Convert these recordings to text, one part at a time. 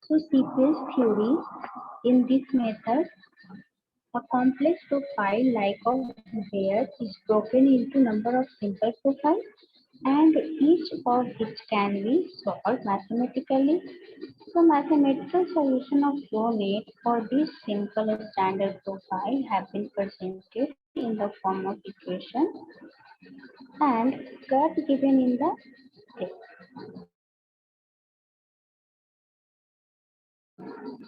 So sequence theory, in this method, a complex profile like of layers is broken into number of simple profiles and each of which can be solved mathematically. So mathematical solution of flow net for this simple standard profile have been presented in the form of equation and curve given in the text.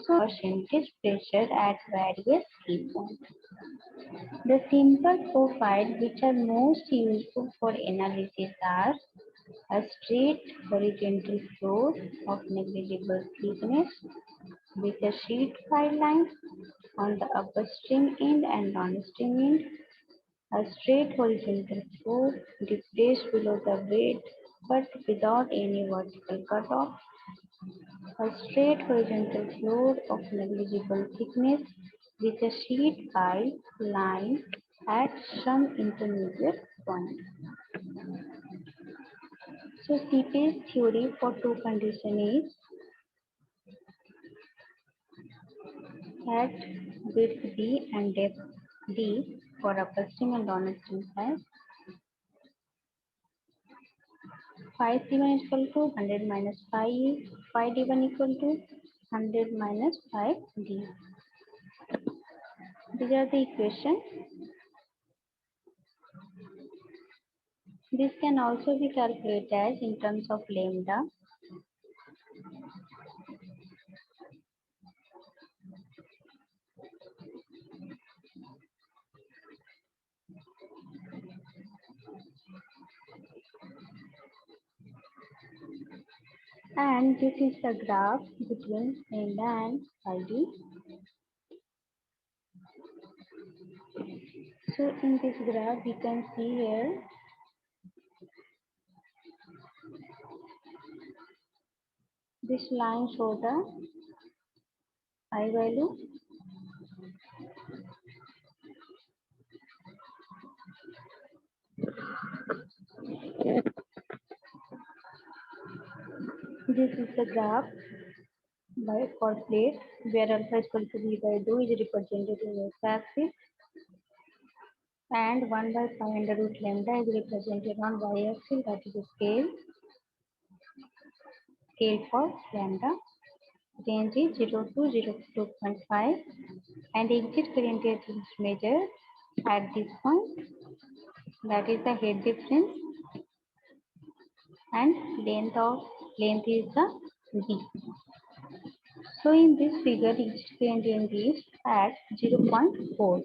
So percentage pressure at various key points. The simple profiles which are most useful for analysis are a straight horizontal floor of negligible thickness with a sheet file line on the upstream end and downstream end, a straight horizontal floor depressed below the bed but without any vertical cutoff, a straight horizontal floor of negligible thickness with a sheet pile line at some intermediate point. So seepage theory for two conditions is at width d and depth d for upstream and downstream side. Phi C1 is equal to 100 minus phi d1 equal to 100 minus phi d. These are the equations. This can also be calculated as in terms of lambda. And this is the graph between lambda and phi d. So in this graph we can see here this line shows the I value. This is the graph by for plate where alpha is equal to v by 2 is represented in x-axis and 1 by pi under root lambda is represented on y-axis, that is the scale for lambda. Range is 0 to 0.5 and exit current is measured at this point, that is the head difference, and length is the b. So in this figure exit current range is at 0.4.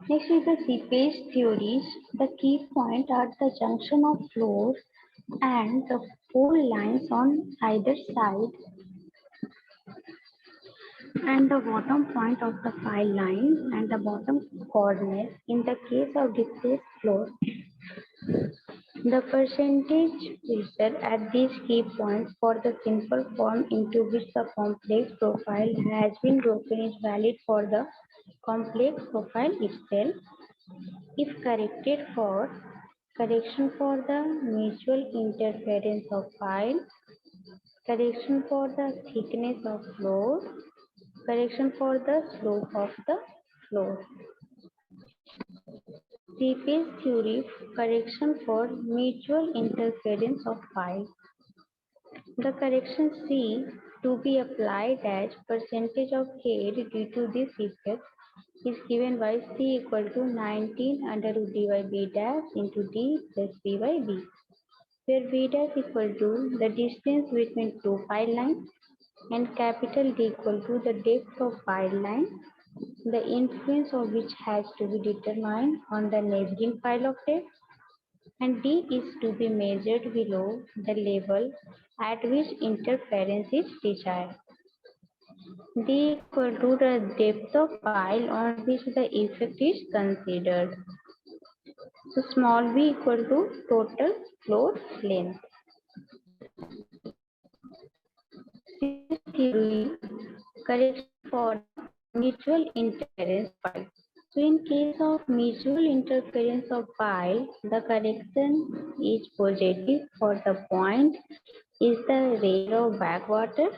Next is the seepage theories. The key point are the junction of floors and the four lines on either side and the bottom point of the file line and the bottom corner in the case of depressed floor. The percentage pressure at these key points for the simple form into which the complex profile has been broken is valid for the complex profile itself. If corrected for correction for the mutual interference of file, correction for the thickness of floor, correction for the slope of the floor. Seepage theory, correction for mutual interference of file. The correction C to be applied as percentage of head due to this effect is given by C equal to 19 under root d by b dash into d plus b by b, where b dash equal to the distance between two file lines and capital D equal to the depth of file line the influence of which has to be determined on the neighboring pile of depth, and D is to be measured below the level at which interference is desired. D equal to the depth of pile on which the effect is considered. So small v equal to total floor length. Theory correction for mutual interference pile. So in case of mutual interference of pile, the correction is positive for the point is the rate of backwater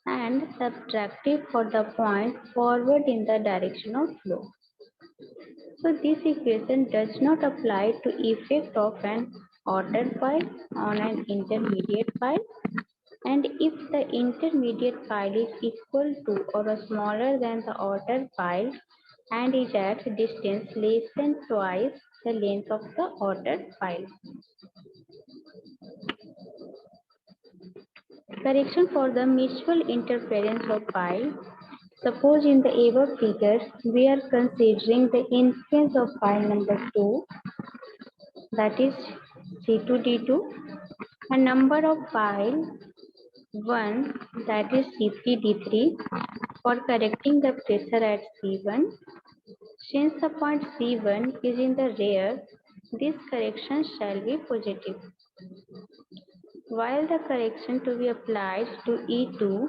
and subtractive for the point forward in the direction of flow. So this equation does not apply to effect of an outer pile on an intermediate pile, and if the intermediate pile is equal to or smaller than the outer pile and is at distance less than twice the length of the outer pile. Correction for the mutual interference of pile. Suppose in the above figure we are considering the influence of pile number 2, that is C2D2, a number of pile 1, that is C3D3, for correcting the pressure at C1. Since the point C1 is in the rear, this correction shall be positive, while the correction to be applied to E2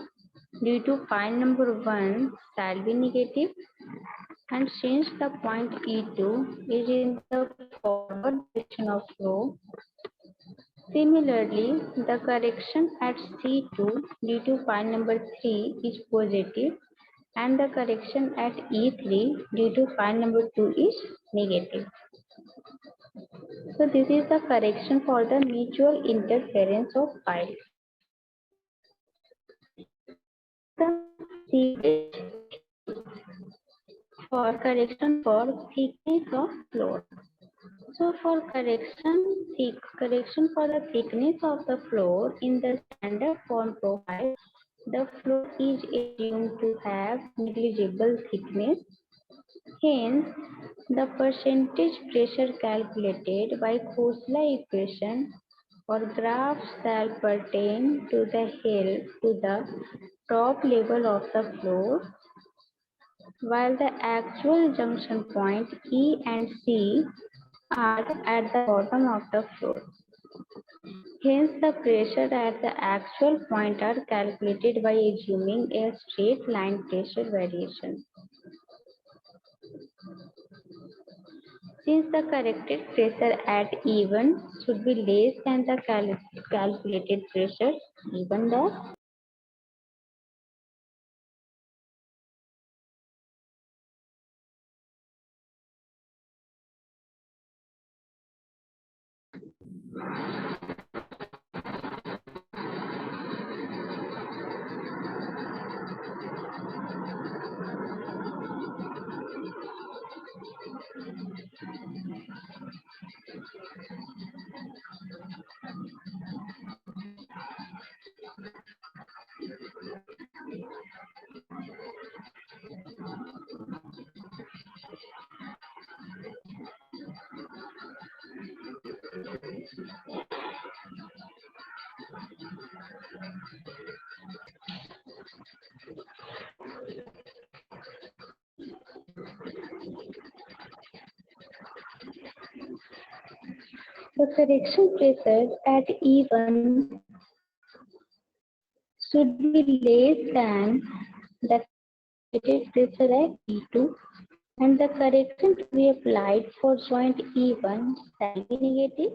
due to pile number 1 shall be negative, and since the point E2 is in the forward direction of flow, similarly the correction at C2 due to pile number 3 is positive, and the correction at E3 due to pile number 2 is negative. So this is the correction for the mutual interference of pile. For correction for thickness of floor. So for correction for the thickness of the floor in the standard form profile, the floor is assumed to have negligible thickness. Hence, the percentage pressure calculated by Khosla equation or graph shall pertain to the top level of the floor, while the actual junction point E and C are at the bottom of the floor. Hence, the pressure at the actual point are calculated by assuming a straight line pressure variation. Since the corrected pressure at E1 should be less than the calculated pressure E1 dash, the correction pressure at E1 should be less than the calculated pressure at E2, and the correction to be applied for joint E1 shall be negative.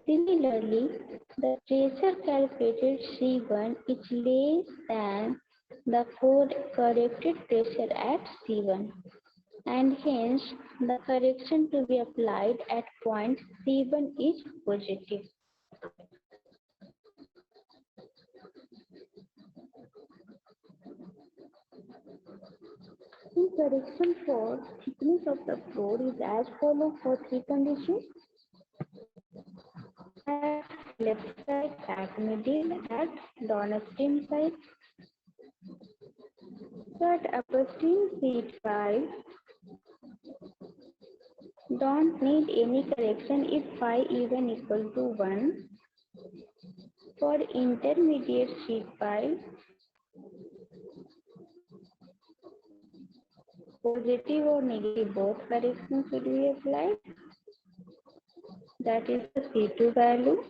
Similarly, the pressure calculated C1 is less than the corrected pressure at C1, and hence the correction to be applied at point C1 is positive. The correction for thickness of the floor is as follows for three conditions: at left side, at middle, at downstream side. So at upstream feed 5, don't need any correction if phi even equal to 1. For intermediate sheet 5, positive or negative both corrections should be applied. That is the C2 value.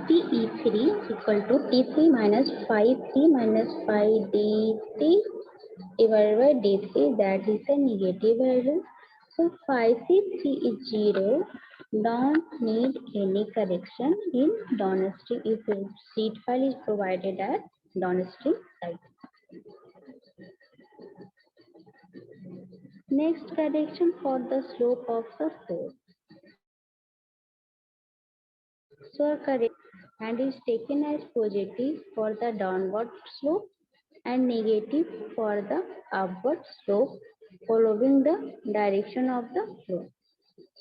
TE3 equal to T3 minus 5T minus 5DT divided by D3, that is the negative value. So 5C3 is 0. Don't need any correction in downstream if sheet file is provided at downstream side. Next correction for the slope of the slope. So a correction and is taken as positive for the downward slope and negative for the upward slope following the direction of the flow.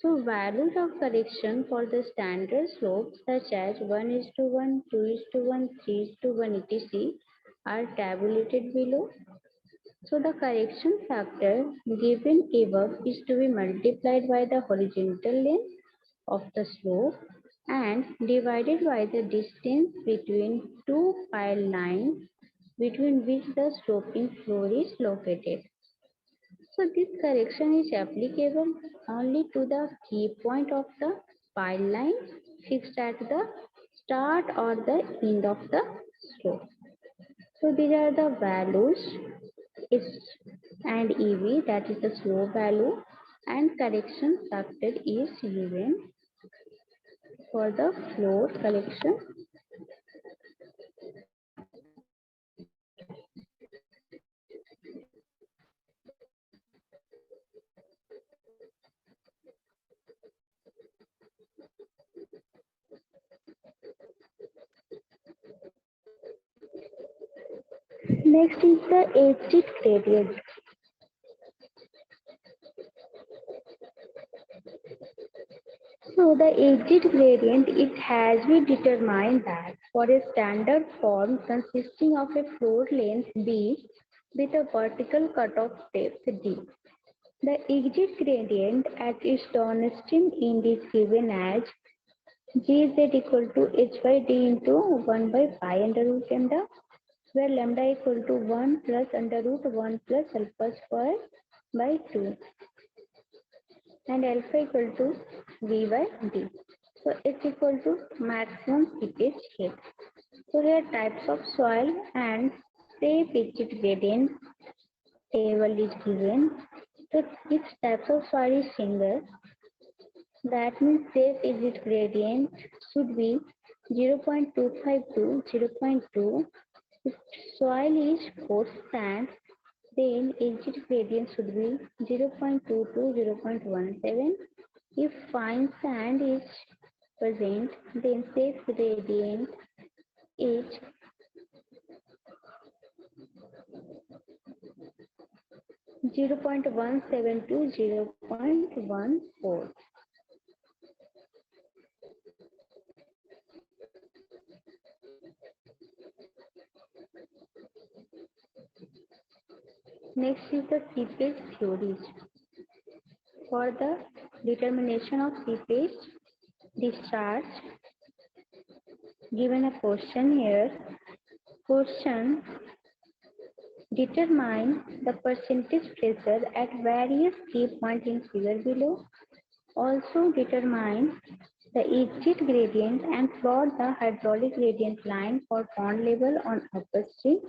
So values of correction for the standard slope such as 1:1, 2:1, 3:1 etc. are tabulated below. So the correction factor given above is to be multiplied by the horizontal length of the slope and divided by the distance between two pile lines between which the sloping floor is located. So this correction is applicable only to the key point of the pile line fixed at the start or the end of the slope. So these are the values S and EV, that is the slope value, and correction factor is given for the floor correction. Next is the exit gradient. So the exit gradient, it has been determined that for a standard form consisting of a floor length B with a vertical cutoff depth D, the exit gradient at its downstream end is given as Gz equal to h by d into 1 by pi under root lambda, where lambda equal to 1 plus under root 1 plus alpha square by 2 and alpha equal to v by d. So it's equal to maximum seepage height. So here types of soil and safe exit gradient table is given. So each types of soil is single. That means safe exit gradient should be 0.25 to 0.2. If soil is coarse sand, then exit gradient should be 0.2 to 0.17. If fine sand is present, then safe gradient is 0.17 to 0.14. Next is the seepage theories. For the determination of seepage discharge, given a question here, question: determine the percentage pressure at various key points in figure below. Also determine the exit gradient and plot the hydraulic gradient line for pond level on upstream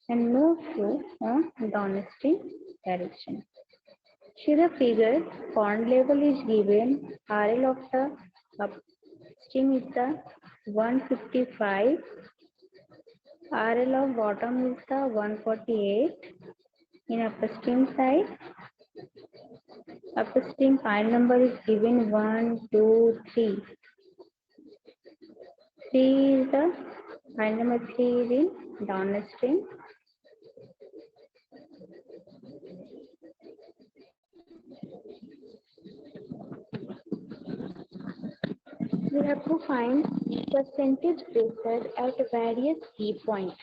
and no flow on downstream direction. See the figure, pond level is given, RL of the upstream is the 155 RL of bottom is the 148 in upstream side. Upstream file number is given 1, 2, 3. 3 is the file number 3 is in downstream. We have to find percentage pressure at various key points.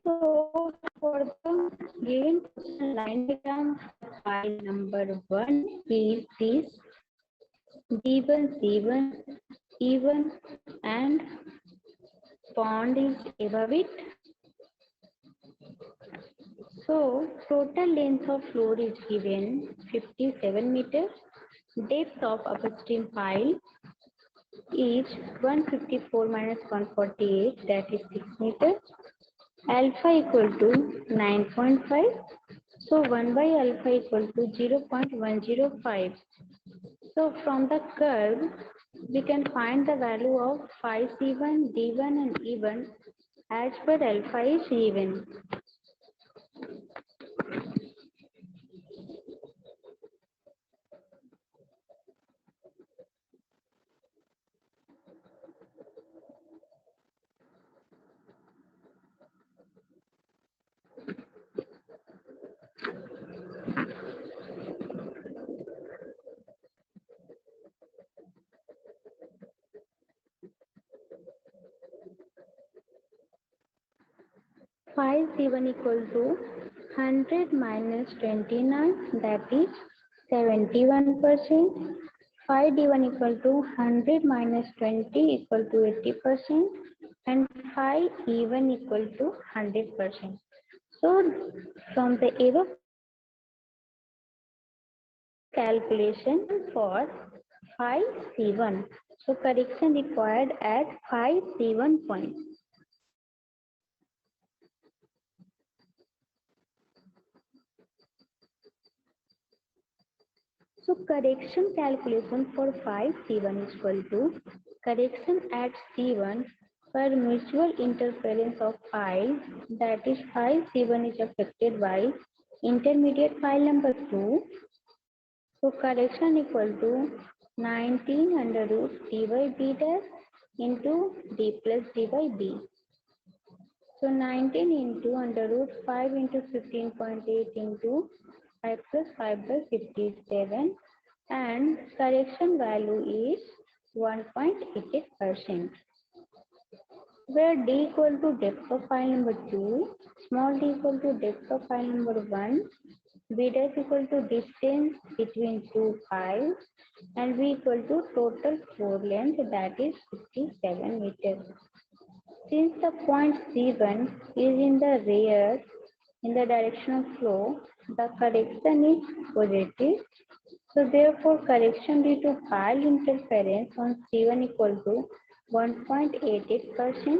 So for the given question line diagram, file number 1 is this D1, C1, E1 and pond is above it. So total length of floor is given 57 meters. Depth of upstream pile is 154 minus 148, that is 6 meters. Alpha equal to 9.5. So 1 by alpha equal to 0.105. So from the curve, we can find the value of phi C1, D1 and E1 as per alpha is given. Phi C1 equal to 100 minus 29, that is 71%. Phi D1 equal to 100 minus 20 equal to 80%. And phi E1 equal to 100%. So from the above calculation for phi C1. So correction required at phi C1 point. So correction calculation for phi C1 is equal to correction at C1 for mutual interference of pile, that is phi C1 is affected by intermediate file number 2. So correction equal to 19 under root d by b dash into d plus d by b. So 19 into under root 5 into 15.8 into 5 plus 5 by 57, and correction value is 1.88%. Where d equal to depth of file number 2, small d equal to depth of file number 1, b dash equal to distance between two files, and v equal to total floor length, that is 57 meters. Since the point C1 is in the rear, in the direction of flow, the correction is positive. So therefore, correction due to pile interference on C1 equal to 1.88%.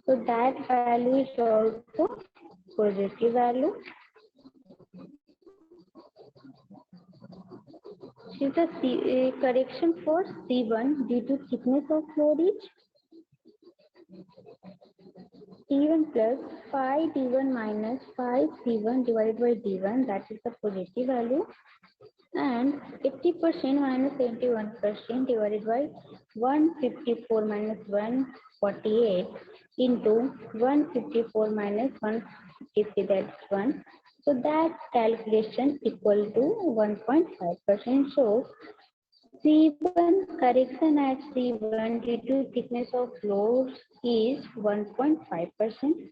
So that value is also positive value. Since the correction for C1 due to thickness of floor is T1 plus phi D1 minus phi C1 divided by D1, that is the positive value, and 80% minus 81% divided by 154 minus 148 into 154 minus 153, that's 1. So that calculation equal to 1.5%. So C1 correction at C1 due to thickness of floors is 1.5%.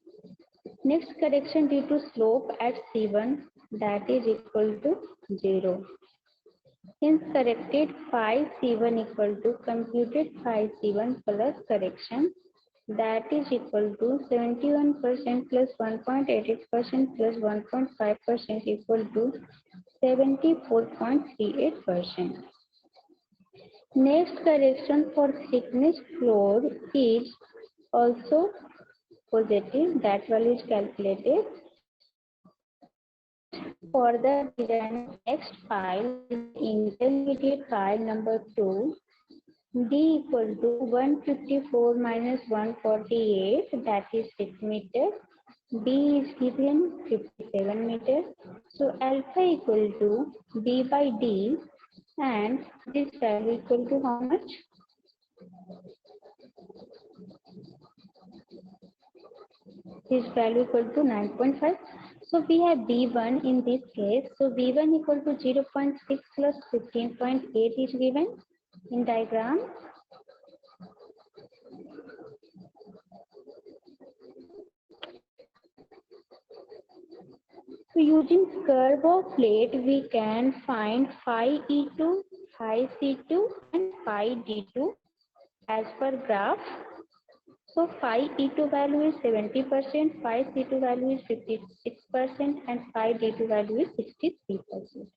Next correction due to slope at C1, that is equal to 0. Hence corrected phi C1 equal to computed phi C1 plus correction, that is equal to 71% plus 1.88% plus 1.5% equal to 74.38%. Next correction for thickness floor is also positive, that value is calculated. For the design of next file, intermediate file number 2, D equal to 154 minus 148, that is 6 meters. B is given 57 meters. So alpha equal to B by D, and this value equal to how much? This value equal to 9.5. So we have B1 in this case. So B1 equal to 0.6 plus 15.8 is given in diagram. So using curve of plate, we can find phi E2, phi C2 and phi D2 as per graph. So phi E2 value is 70%, phi C2 value is 56% and phi D2 value is 63%.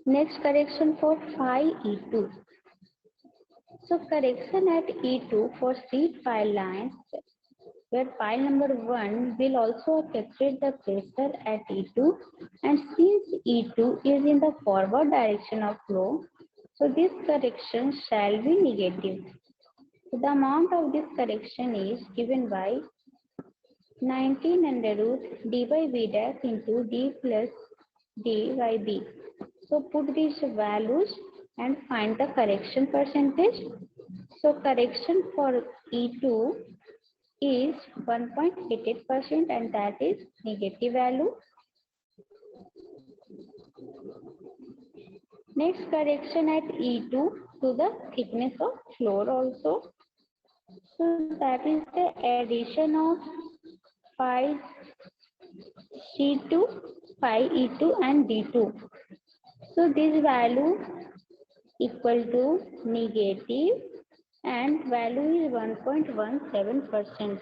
Next, correction for phi E2. So correction at E2 for sheet pile lines, where pile number 1 will also calculate the pressure at E2, and since E2 is in the forward direction of flow, so this correction shall be negative. So the amount of this correction is given by 19 under root d by b dash into d plus d by b. So put these values and find the correction percentage. So correction for E2 is 1.88% and that is negative value. Next, correction at E2 to the thickness of floor also. So that is the addition of phi C2, phi E2 and D2. So this value equal to negative and value is 1.17%.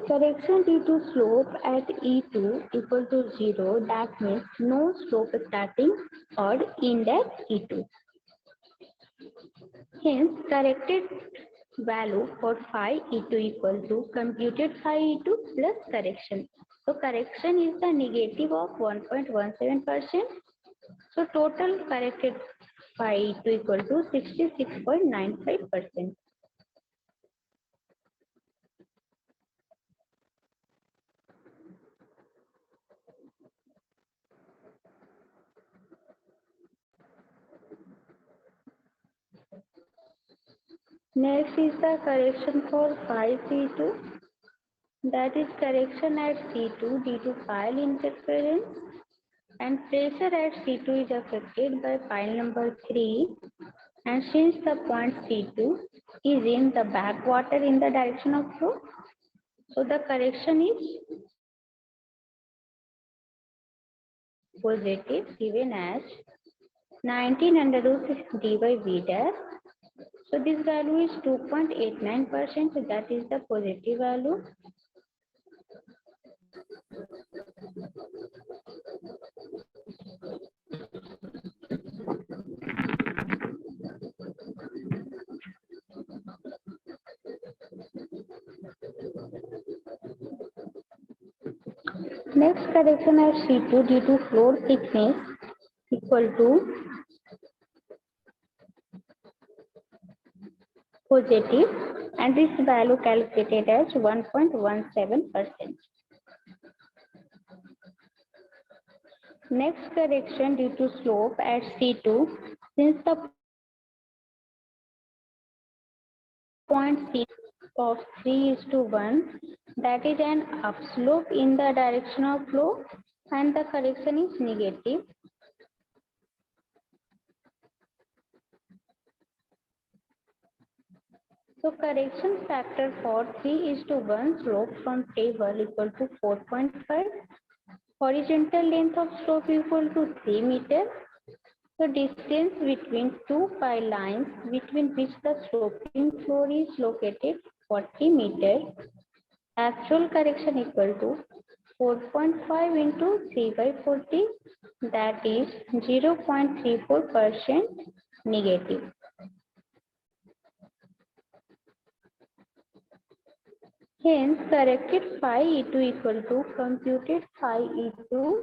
Correction due to slope at E2 equal to 0, that means no slope starting or end at E2. Hence, corrected value for phi E2 equal to computed phi E2 plus correction. So correction is the negative of 1.17%. So total corrected phi E2 equal to 66.95%. Next is the correction for phi C2. That is correction at C2 due to pile interference, and pressure at C2 is affected by pile number 3, and since the point C2 is in the backwater in the direction of flow, so the correction is positive, given as 19 under root d by v dash. So this value is 2.89%, so that is the positive value. Next, correction at C2 due to floor thickness equal to positive, and this value calculated as 1.17%. Next, correction due to slope at C2, since the point C of 3:1, that is an upslope in the direction of flow, and the correction is negative. So correction factor for 3:1 slope from table equal to 4.5. Horizontal length of slope equal to 3 meters. So distance between two pile lines between which the sloping floor is located 40 meters. Actual correction equal to 4.5 into 3 by 40, that is 0.34% negative. Hence, corrected phi E2 equal to computed phi E2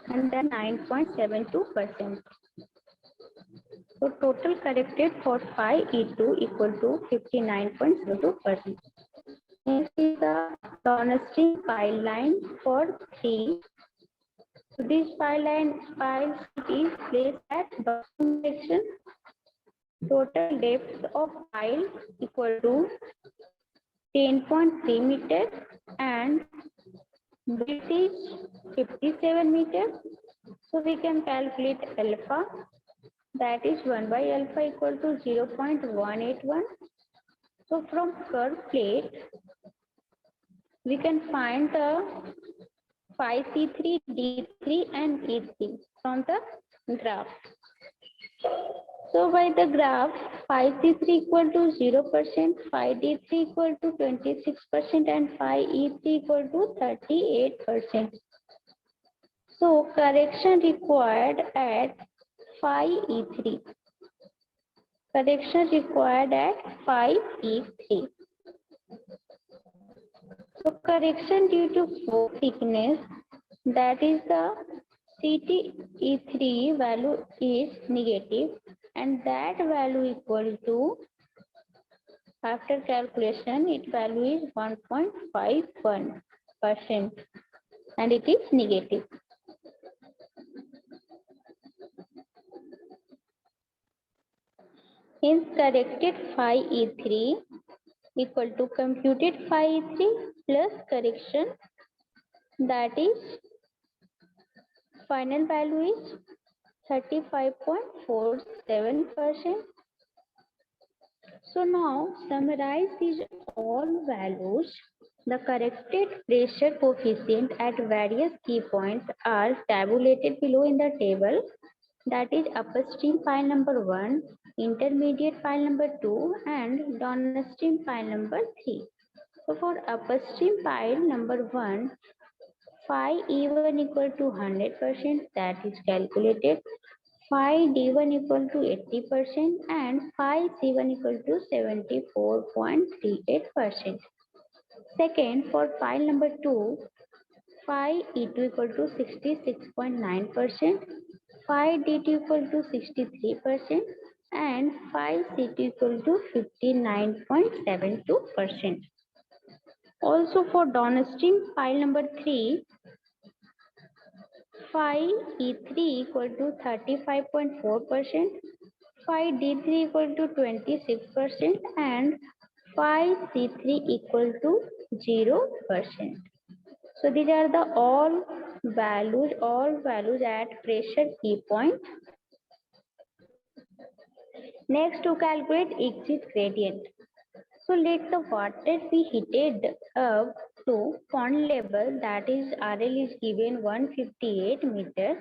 and then 9.72%. So total corrected for phi E2 equal to 59.02%. This is the downstream file line for 3. So this file is placed at bottom section. Total depth of file equal to 10.3 meters and width is 57 meters. So we can calculate alpha, that is 1 by alpha equal to 0.181. So from curve plate, we can find the phi C3, D3 and E3 from the graph. So by the graph, phi C3 equal to 0%, phi D3 equal to 26% and phi E3 equal to 38%. So correction required at phi E3. Correction required at phi E3. So correction due to flow thickness, that is the CTE3 value is negative and that value equal to, after calculation, its value is 1.51% and it is negative. Hence corrected phi E3 equal to computed phi E3 plus correction, that is final value is 35.47%. So now summarize these all values. The corrected pressure coefficient at various key points are tabulated below in the table. That is upstream file number 1, intermediate file number 2 and downstream file number 3. So for upstream file number 1, phi E1 equal to 100%, that is calculated. Phi D1 equal to 80% and phi C1 equal to 74.38%. Second, for file number 2, phi E2 equal to 66.9%, phi D2 equal to 63% and phi C2 equal to 59.72%. Also for downstream file number 3, phi E3 equal to 35.4%, phi D3 equal to 26% and phi C3 equal to 0%. So these are the all values at pressure key point. Next, to calculate exit gradient. So let the water be heated up to pond level, that is RL is given 158 meters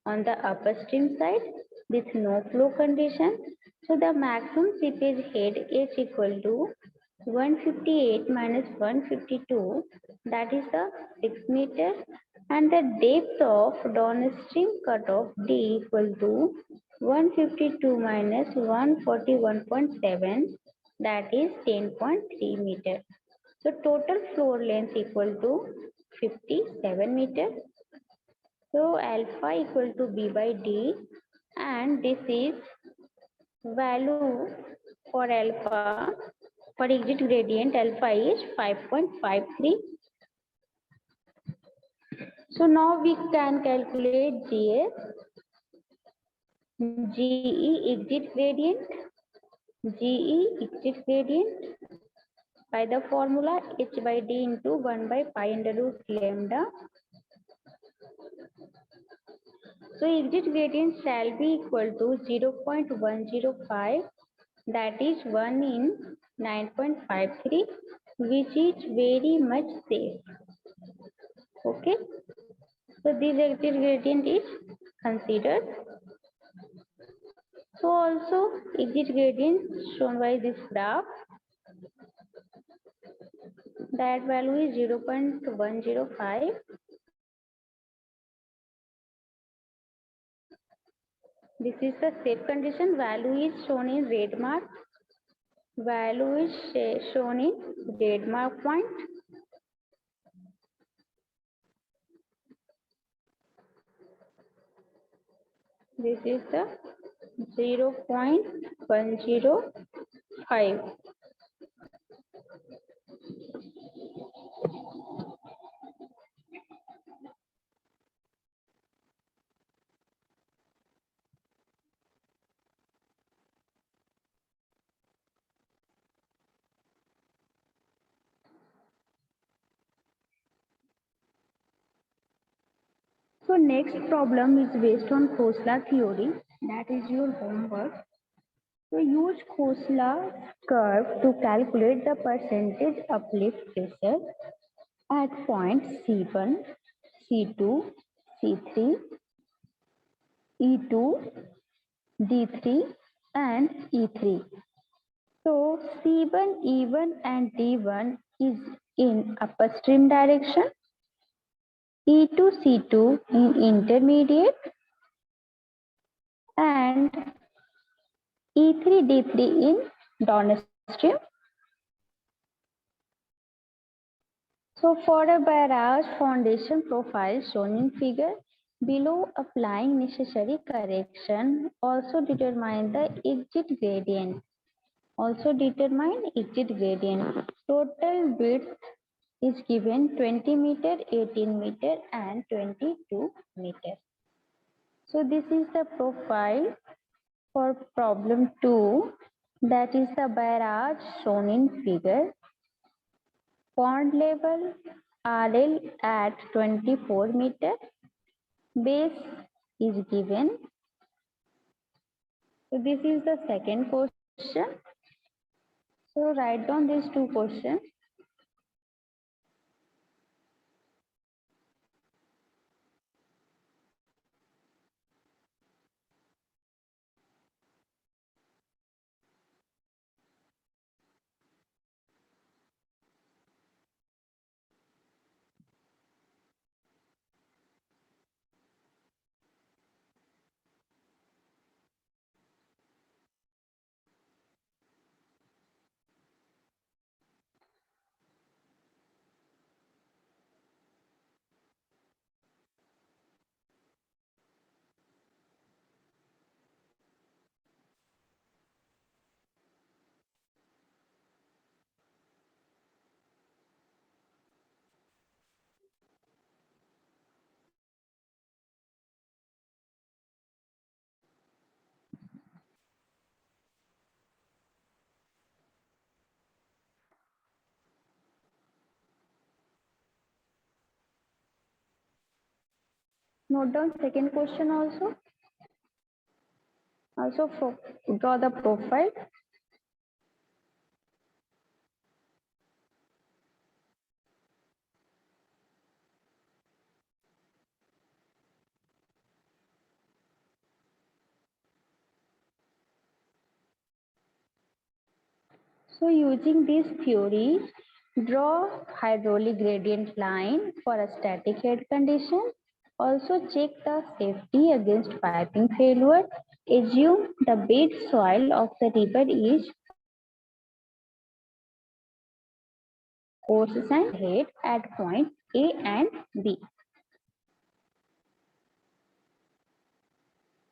on the upstream side with no flow condition. So the maximum seepage head is equal to 158 minus 152, that is the 6 meters, and the depth of downstream cutoff D equal to 152 minus 141.7, that is 10.3 meters. So total floor length equal to 57 meters. So alpha equal to B by D, and this is value for alpha, for exit gradient alpha is 5.53. So now we can calculate GS, GE exit gradient, by the formula H by D into 1 by pi under root lambda. So exit gradient shall be equal to 0.105, that is 1 in 9.53, which is very much safe. Okay, so this exit gradient is considered. So also exit gradient shown by this graph, that value is 0.105. This is the safe condition. Value is shown in red mark. Value is shown in red mark point. This is the 0.105. So next problem is based on Khosla theory. That is your homework. So use Khosla curve to calculate the percentage uplift pressure at points C1, C2, C3, E2, D3 and E3. So C1, E1 and D1 is in upper stream direction, E2, C2 in intermediate and E3, D3 in downstream. So for a barrage foundation profile shown in figure below, applying necessary correction, also determine the exit gradient. Total width is given 20 meter, 18 meter and 22 meter. So this is the profile for problem 2, that is the barrage shown in figure. Pond level RL at 24 meter, base is given. So this is the second question. So write down these two questions. Note down second question also. Also draw the profile. So using this theory, draw hydraulic gradient line for a static head condition. Also check the safety against piping failure. Assume the bed soil of the river is courses and head at point A and B.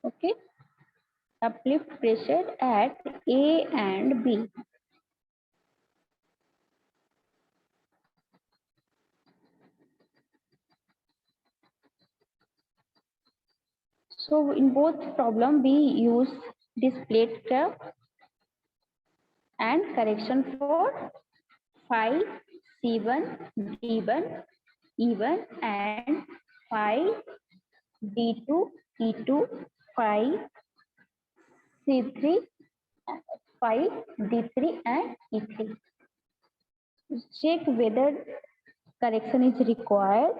Okay. Uplift pressure at A and B. So in both problem we use this plate curve and correction for phi C1, D1, E1 and phi D2, E2, phi C3, phi D3 and E3. check whether correction is required,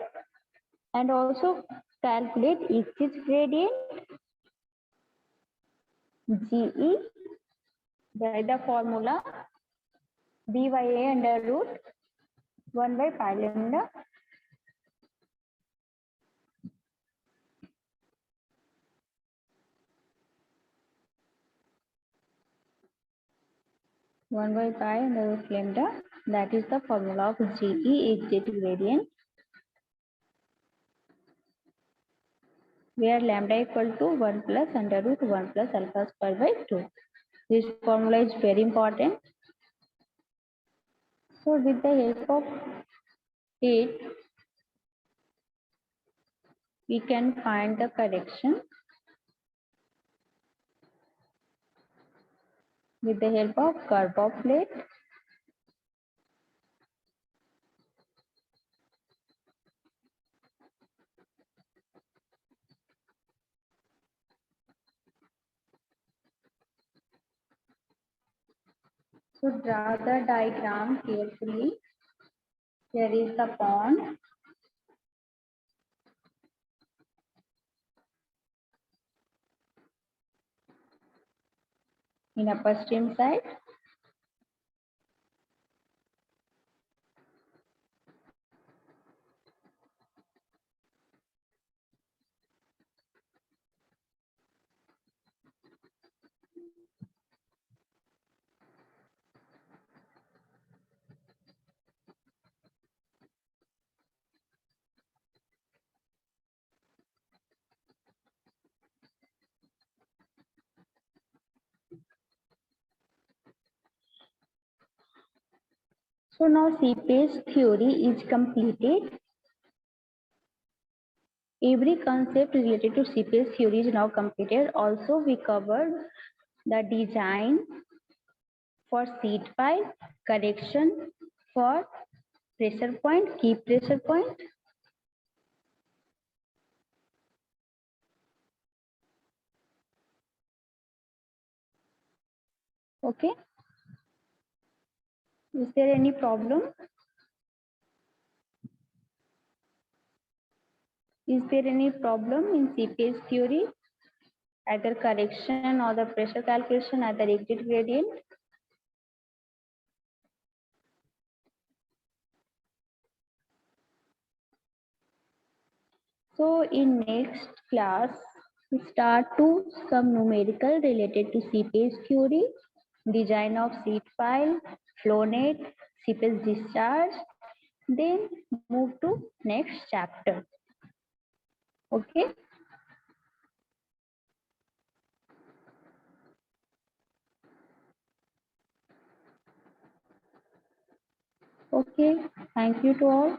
and also calculate exit gradient GE by the formula B by A under root 1 by pi lambda. One by pi under root lambda. That is the formula of GE exit gradient, where lambda equal to 1 plus under root 1 plus alpha square by 2. This formula is very important. So with the help of it, we can find the correction with the help of curve of plate. So draw the diagram carefully. Here is the pond. In upper stream side. So now seepage theory is completed. Every concept related to seepage theory is now completed. Also, we covered the design for seed pipe, correction for pressure point, key pressure point. Okay. Is there any problem? Is there any problem in seepage theory? Either correction or the pressure calculation, either exit gradient? So in next class, we start to some numerical related to seepage theory, design of seed pile, flow net, seepage discharge, then move to next chapter. Okay. Okay. Thank you to all.